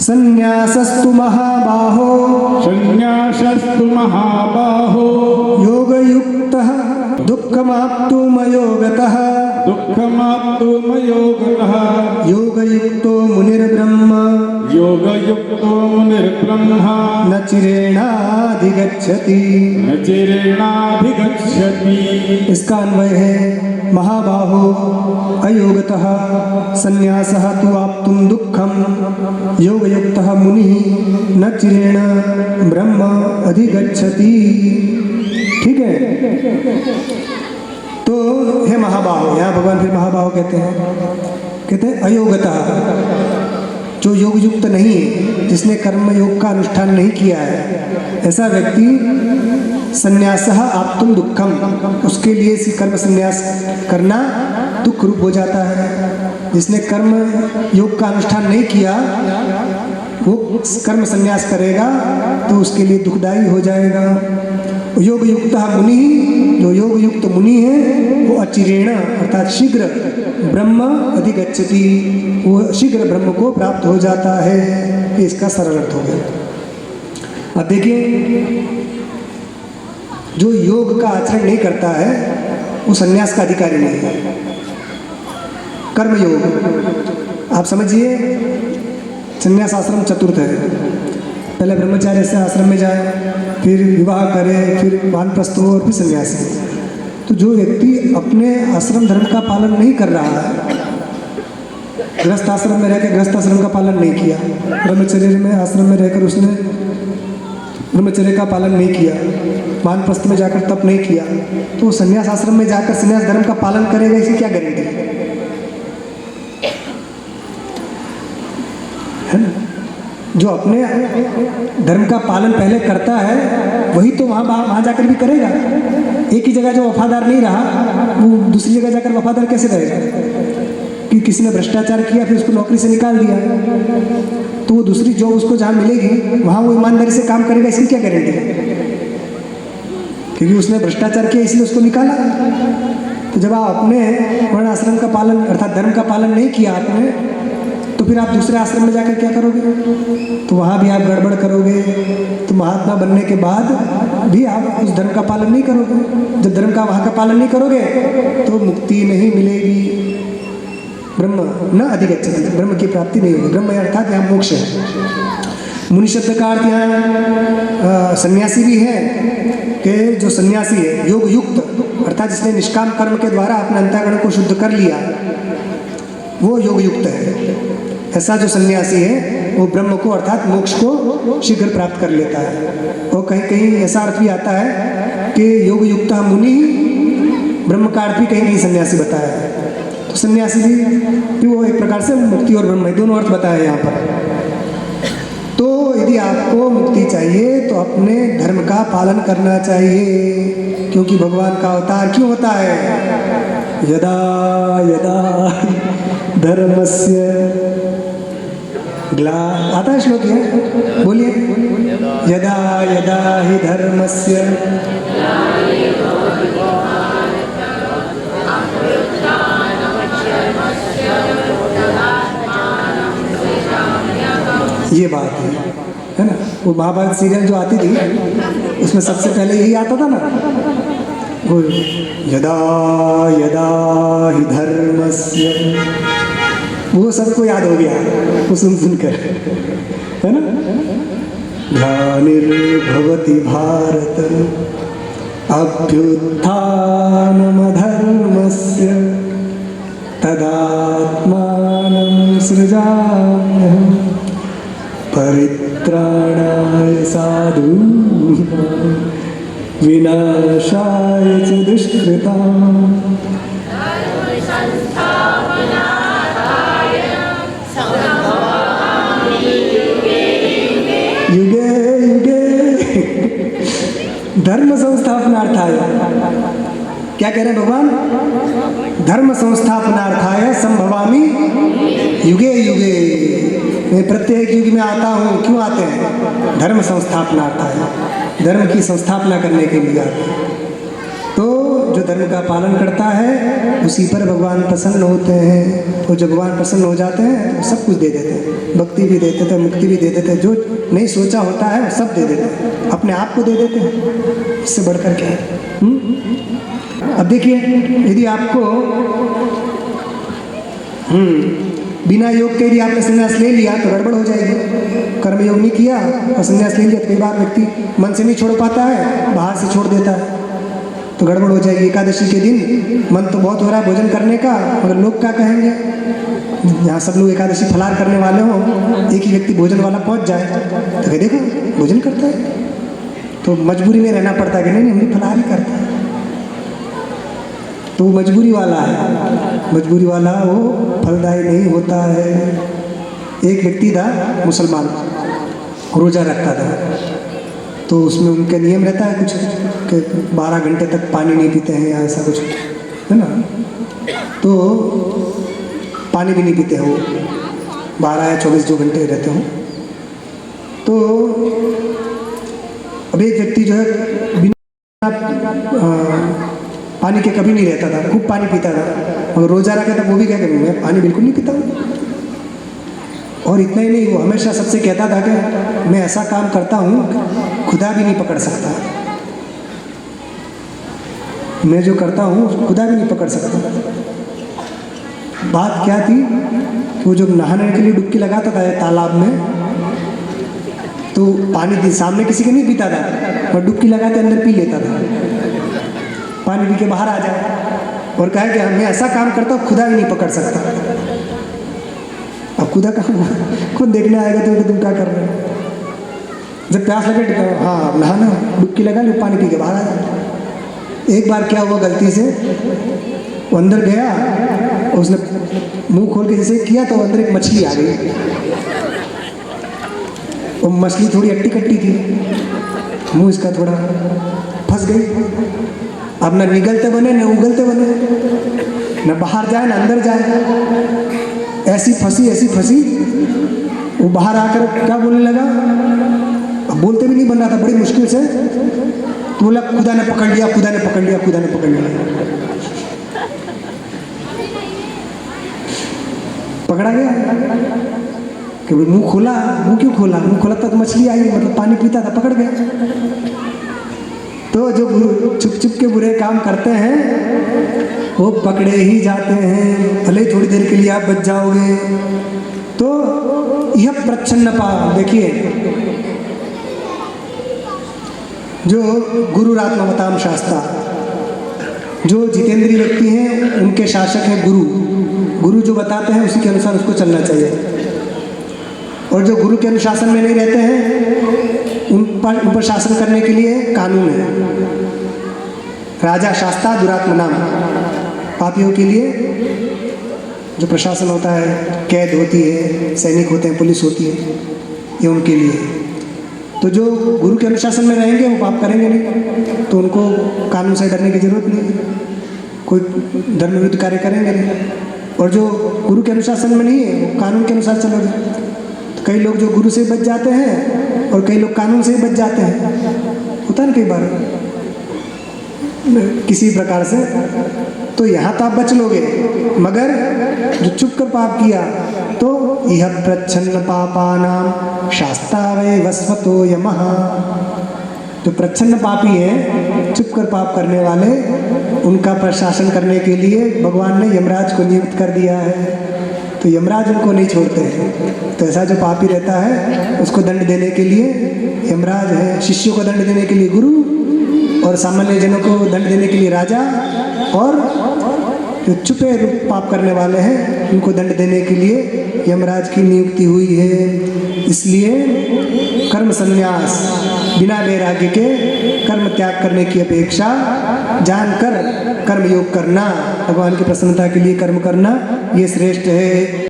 संन्यासस्तु महाबाहो संन्यासस्तु महाबाहो योगयुक्तः दुःखमाप्तुमयोगतः दुःखमाप्तुमयोगतः योगयुक्तो मुनिर्ब्रह्म योगयुक्तो मुनिर्ब्रह्मा न चिरेणाधिगच्छति। न चिरेणाधिगच्छति। इसका अन्वय है महाबाहो अयोगतः संन्यासः तु आप्तुं दुःखं योगयुक्तः मुनिः न चिरेण ब्रह्म अधिगच्छति। ठीक है। तो हे महाबाहो, यहाँ भगवान फिर महाबाहो कहते हैं अयोगतः, जो योग युक्त नहीं है, जिसने कर्म योग का अनुष्ठान नहीं किया है, ऐसा व्यक्ति संन्यासः आप्तुम दुःखम, उसके लिए इसी कर्म संन्यास करना दुख रूप हो जाता है। जिसने कर्म योग का अनुष्ठान नहीं किया वो कर्म संन्यास करेगा तो उसके लिए दुखदायी हो जाएगा। योग युक्त मुनि, जो योग युक्त मुनि है वो अचिरेण अर्थात शीघ्र ब्रह्म अधिगच्छति, वो शीघ्र ब्रह्म को प्राप्त हो जाता है। ये इसका सरल अर्थ हो गया। अब देखिए, जो योग का आचरण नहीं करता है वो संन्यास का अधिकारी नहीं है। कर्म योग, आप समझिए, संन्यास आश्रम चतुर्थ है। पहले ब्रह्मचार्य से आश्रम में जाए, फिर विवाह करे, फिर वानप्रस्थ हो और फिर सन्यासी। तो जो व्यक्ति अपने आश्रम धर्म का पालन नहीं कर रहा है, गृहस्थ आश्रम में रहकर गृहस्थ आश्रम का पालन नहीं किया, ब्रह्मचर्य में आश्रम में रहकर उसने ब्रह्मचर्य का पालन नहीं किया, वानप्रस्थ में जाकर तप नहीं किया, तो वो संन्यास आश्रम में जाकर संन्यास धर्म का पालन करेगा, इसकी क्या गारंटी है ना? जो अपने धर्म का पालन पहले करता है वही तो वहाँ जाकर भी करेगा। एक ही जगह जो वफादार नहीं रहा वो दूसरी जगह जाकर वफादार कैसे रहेगा? कि किसी ने भ्रष्टाचार किया फिर उसको नौकरी से निकाल दिया, तो वो दूसरी जॉब उसको जहाँ मिलेगी वहाँ वो ईमानदारी से काम करेगा, इसकी क्या गारंटी है? क्योंकि उसने भ्रष्टाचार किया इसलिए उसको निकाला। तो जब आप अपने वर्ण आश्रम का पालन अर्थात धर्म का पालन नहीं किया आपने, तो फिर आप दूसरे आश्रम में जाकर क्या करोगे? तो वहाँ भी आप गड़बड़ करोगे। तो महात्मा बनने के बाद भी आप उस धर्म का पालन नहीं करोगे। जब धर्म का वहाँ का पालन नहीं करोगे तो मुक्ति नहीं मिलेगी, ब्रह्म न अधिगच्छति, ब्रह्म की प्राप्ति नहीं होगी। ब्रह्म अर्थात यहाँ मोक्ष है। मुनि शब्द का अर्थ यहाँ सन्यासी भी है कि जो सन्यासी है योग युक्त अर्थात जिसने निष्काम कर्म के द्वारा अपने अंतःकरण को शुद्ध कर लिया वो योग युक्त है। ऐसा जो सन्यासी है वो ब्रह्म को अर्थात मोक्ष को शीघ्र प्राप्त कर लेता है। और कहीं कहीं ऐसा अर्थ भी आता है कि योग युक्त मुनि, ब्रह्म का अर्थ भी कहीं कहीं सन्यासी बताया है। तो सन्यासी भी वो एक प्रकार से मुक्ति और ब्रह्म दोनों अर्थ बताया यहाँ पर। तो यदि आपको मुक्ति चाहिए तो अपने धर्म का पालन करना चाहिए, क्योंकि भगवान का अवतार क्यों होता है? यदा यदा धर्मस्य आता है श्लोक है, बोलिए। यदा यदा हि धर्मस्य ये बात है ना। वो महाभारत सीरियल जो आती थी उसमें सबसे पहले यही आता था ना, वो यदा यदा हि धर्मस्य, वो सबको याद हो गया वो सुनकर, है ना। ग्लानिर्भवति भारत अभ्युत्थानमधर्मस्य तदात्मानं सृजाम्यहं परित्राणाय साधूनां विनाशाय च दुष्कृताम्। युगे युगे धर्म संस्थापनार्थाय, क्या कह रहे हैं भगवान? धर्म संस्थापनार्थाय संभवामि युगे युगे, मैं प्रत्येक युग में आता हूँ। क्यों आते हैं? धर्म संस्थापनार्थाय, धर्म की संस्थापना करने के लिए आते हैं। तो जो धर्म का पालन करता है उसी पर भगवान प्रसन्न होते हैं। और जब भगवान प्रसन्न हो जाते हैं तो सब कुछ दे देते हैं, भक्ति भी दे देते हैं, मुक्ति भी दे देते हैं, जो नहीं सोचा होता है वो सब दे देते हैं, अपने आप को दे देते हैं। इससे बढ़कर क्या है? अब देखिए, यदि आपको बिना योग के यदि आपने संन्यास ले लिया तो गड़बड़ हो जाएगी। कर्म योग नहीं किया और संन्यास ले लिया तो कई बार व्यक्ति मन से नहीं छोड़ पाता है, बाहर से छोड़ देता है तो गड़बड़ हो जाएगी। एकादशी के दिन मन तो बहुत हो रहा है भोजन करने का, मगर लोग क्या कहेंगे? यहाँ सब लोग एकादशी फलाहार करने वाले हों, एक ही व्यक्ति भोजन वाला पहुँच जाए तो कहे देखो भोजन करता है, तो मजबूरी में रहना पड़ता है कि नहीं हम भी फलाहार ही करते हैं। तो वो मजबूरी वाला है, मजबूरी वाला वो फलदायी नहीं होता है। एक व्यक्ति था मुसलमान, रोज़ा रखता था, तो उसमें उनका नियम रहता है कुछ कि 12 घंटे तक पानी नहीं पीते हैं या ऐसा कुछ है ना, तो पानी भी नहीं पीते हैं वो 12 या 24 जो घंटे रहते हो। तो अब एक व्यक्ति जो है बिना पानी के कभी नहीं रहता था, खूब पानी पीता था, और रोज़ा रखा था वो भी क्या करूँ, मैं पानी बिल्कुल नहीं पीता हूँ। और इतना ही नहीं, वो हमेशा सबसे कहता था कि मैं ऐसा काम करता हूँ खुदा भी नहीं पकड़ सकता, मैं जो करता हूँ खुदा भी नहीं पकड़ सकता। बात क्या थी, वो जब नहाने के लिए डुबकी लगाता था तालाब में, तो पानी थी सामने किसी के नहीं पीता था, और डुबकी लगाते अंदर पी लेता था, पानी पी के बाहर आ जाए और कहा कि मैं ऐसा काम करता हूँ खुदा भी नहीं पकड़ सकता। अब खुदा का खुद देखने आएगा तो तुम क्या कर रहे हो? जब प्यास लगे तो हाँ नहाना, डुबकी लगा लो, पानी पी के बाहर आ जाए। एक बार क्या हुआ, गलती से वो अंदर गया और उसने मुंह खोल के जैसे किया तो अंदर एक मछली आ गई। वो मछली थोड़ी अट्टी कट्टी थी, मुंह इसका थोड़ा फंस गई। अब न निगलते बने न उगलते बने, न बाहर जाए न अंदर जाए, ऐसी फंसी। वो बाहर आकर क्या बोलने लगा, अब बोलते भी नहीं बन रहा था, बड़ी मुश्किल से तो बोला खुदा ने पकड़ लिया, खुदा ने पकड़ लिया, खुदा ने पकड़ लिया। पकड़ा गया कि मुंह खोला, मुंह क्यों खोला, मुंह खोला तो मछली आई, मतलब पानी पीता था, पकड़ गया। तो जो छुप छुप के बुरे काम करते हैं वो पकड़े ही जाते हैं, भले थोड़ी देर के लिए आप बच जाओगे। तो यह प्रच्छन्न पाप, देखिए जो गुरुरात्मवताम शास्त्रा, जो जितेंद्रीय व्यक्ति हैं उनके शासक हैं गुरु। गुरु जो बताते हैं उसी के अनुसार उसको चलना चाहिए। और जो गुरु के अनुशासन में नहीं रहते हैं उन पर शासन करने के लिए कानून है। राजा शास्त्रा दुरात्मा नाम, पापियों के लिए जो प्रशासन होता है, कैद होती है, सैनिक होते हैं, पुलिस होती है, ये उनके लिए। तो जो गुरु के अनुशासन में रहेंगे वो पाप करेंगे नहीं, तो उनको कानून से डरने की जरूरत नहीं, कोई धर्म विरुद्ध कार्य करेंगे नहीं। और जो गुरु के अनुशासन में नहीं है वो कानून के अनुसार चलोगे। तो कई लोग जो गुरु से बच जाते हैं और कई लोग कानून से ही बच जाते हैं, होता है ना कई बार किसी प्रकार से। तो यहाँ तो आप बच लोगे, मगर जो चुप कर पाप किया तो यह प्रच्छन्न पापानाम शास्त्रा वै वस्वतो यमः। जो प्रच्छन्न पापी हैं, चुप कर पाप करने वाले, उनका प्रशासन करने के लिए भगवान ने यमराज को नियुक्त कर दिया है। तो यमराज उनको नहीं छोड़ते हैं। तो ऐसा जो पापी रहता है उसको दंड देने के लिए यमराज है, शिष्यों को दंड देने के लिए गुरु, और सामान्य जनों को दंड देने के लिए राजा, और जो छुपे पाप करने वाले हैं उनको दंड देने के लिए यमराज की नियुक्ति हुई है। इसलिए कर्म संन्यास, बिना वैराग्य के कर्म त्याग करने की अपेक्षा जानकर कर्म योग करना, भगवान की प्रसन्नता के लिए कर्म करना, ये श्रेष्ठ है।